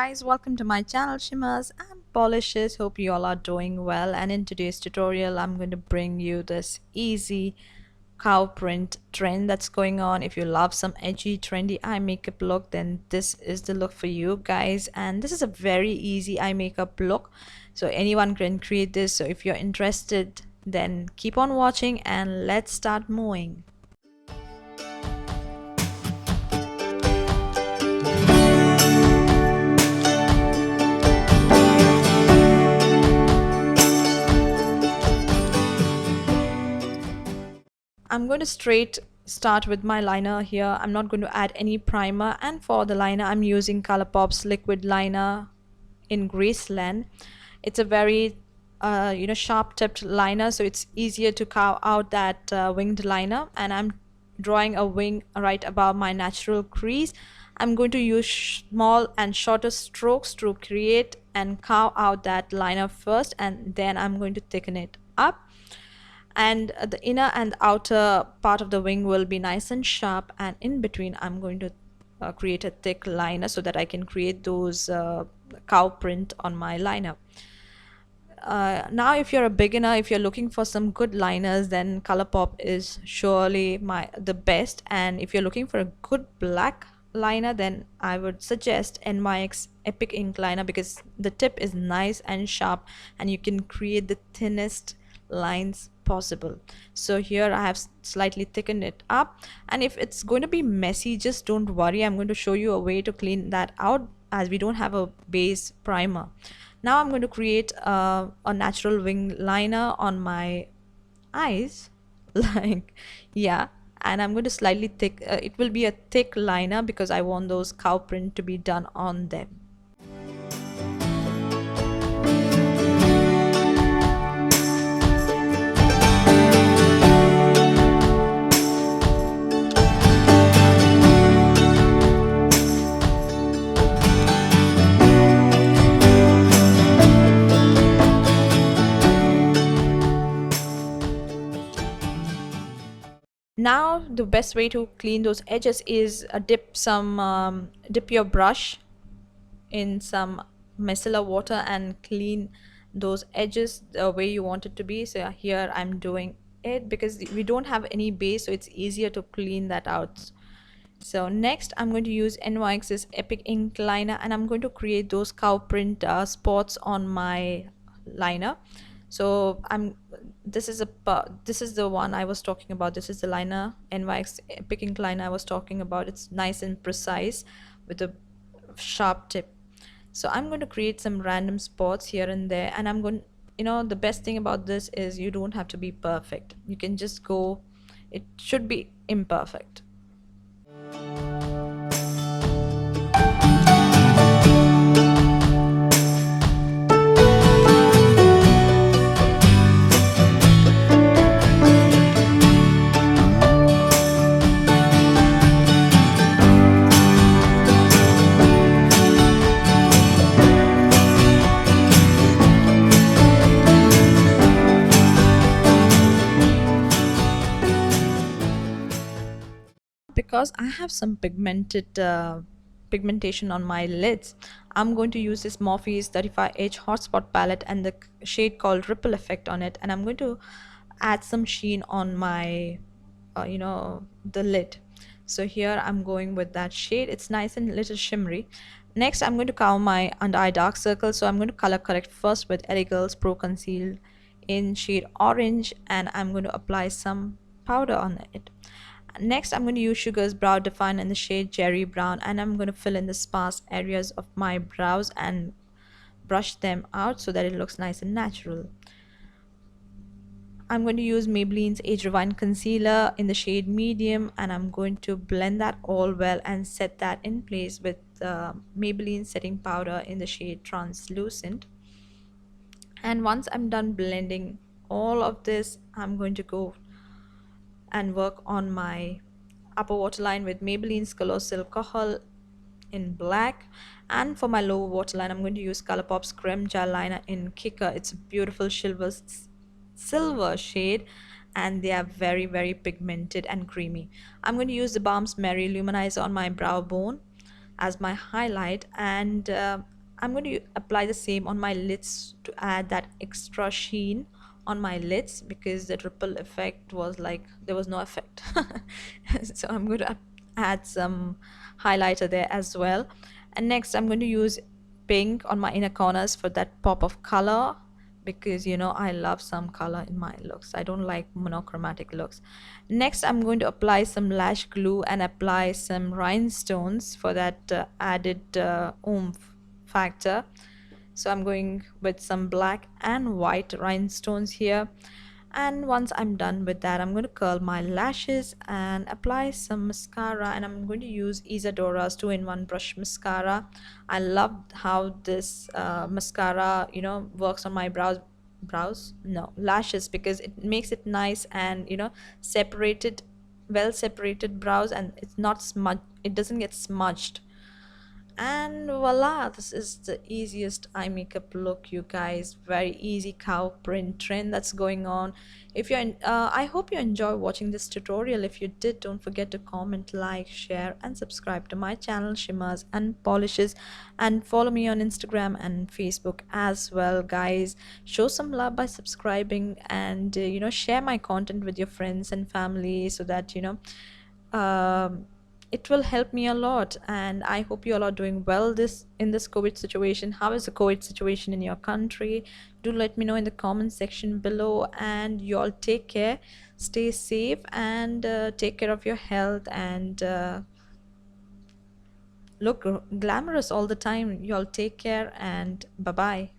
guys, welcome to my channel Shimmers and Polishes. Hope you all are doing well, and in today's tutorial I'm going to bring you this easy cow print trend that's going on. If you love some edgy trendy eye makeup look, then this is the look for you guys, and this is a very easy eye makeup look, so anyone can create this. So if you're interested, then keep on watching and let's start moving. I'm going to straight start with my liner here. I'm not going to add any primer, and for the liner I'm using ColourPop's liquid liner in Graceland. It's a very sharp tipped liner, so it's easier to carve out that winged liner, and I'm drawing a wing right above my natural crease. I'm going to use small and shorter strokes to create and carve out that liner first, and then I'm going to thicken it up, and the inner and outer part of the wing will be nice and sharp, and in between I'm going to create a thick liner so that I can create those cow print on my liner. Now if you're a beginner, if you're looking for some good liners, then ColourPop is surely the best, and if you're looking for a good black liner, then I would suggest NYX Epic Ink liner, because the tip is nice and sharp and you can create the thinnest lines possible. So here I have slightly thickened it up, and if it's going to be messy, just don't worry, I'm going to show you a way to clean that out, as we don't have a base primer. Now I'm going to create a natural wing liner on my eyes like, yeah, and I'm going to slightly thick, it will be a thick liner because I want those cow print to be done on them. Now the best way to clean those edges is dip your brush in some micellar water and clean those edges the way you want it to be. So here I'm doing it because we don't have any base, so it's easier to clean that out. So next I'm going to use NYX's Epic Ink liner, and I'm going to create those cow print spots on my liner. So this is the one I was talking about. This is the liner, NYX Epic Ink liner I was talking about. It's nice and precise with a sharp tip. So I'm going to create some random spots here and there, and I'm going, the best thing about this is you don't have to be perfect. You can just go, it should be imperfect. Because I have some pigmentation on my lids, I'm going to use this Morphe's 35H Hotspot palette and the shade called Ripple Effect on it, and I'm going to add some sheen on my the lid. So here I'm going with that shade. It's nice and little shimmery. Next I'm going to cover my under eye dark circle, so I'm going to color correct first with Elegals Pro Conceal in shade orange, and I'm going to apply some powder on it. Next I'm going to use Sugar's Brow Define in the shade Cherry Brown, and I'm going to fill in the sparse areas of my brows and brush them out so that it looks nice and natural. I'm going to use Maybelline's Age Rewind Concealer in the shade Medium, and I'm going to blend that all well and set that in place with Maybelline Setting Powder in the shade Translucent. And once I'm done blending all of this, I'm going to go and work on my upper waterline with Maybelline's Colossal Kohl in black, and for my lower waterline I'm going to use ColourPop's Creme Gel liner in Kicker. It's a beautiful silver shade, and they are very, very pigmented and creamy. I'm going to use the Balm's Mary Luminizer on my brow bone. as my highlight, and I'm going to apply the same on my lids to add that extra sheen on my lids, because the ripple effect was like there was no effect. So I'm going to add some highlighter there as well. And next I'm going to use pink on my inner corners for that pop of color, because you know I love some color in my looks. I don't like monochromatic looks. Next I'm going to apply some lash glue and apply some rhinestones for that added oomph factor. So I'm going with some black and white rhinestones here. And once I'm done with that, I'm going to curl my lashes and apply some mascara, and I'm going to use Isadora's 2-in-1 brush mascara. I love how this mascara, you know, works on my brows, no, lashes, because it makes it nice and, you know, separated, well separated brows, and it's not smudged, it doesn't get smudged. And voila, this is the easiest eye makeup look, you guys. Very easy cow print trend that's going on. If you're I hope you enjoy watching this tutorial. If you did, don't forget to comment, like, share and subscribe to my channel Shimmers and Polishes, and follow me on Instagram and Facebook as well, guys. Show some love by subscribing, and you know, share my content with your friends and family, so that you know, it will help me a lot. And I hope you all are doing well this in this COVID situation. How is the COVID situation in your country? Do let me know in the comment section below, and you all take care, stay safe, and take care of your health, and look glamorous all the time. You all take care, and bye bye.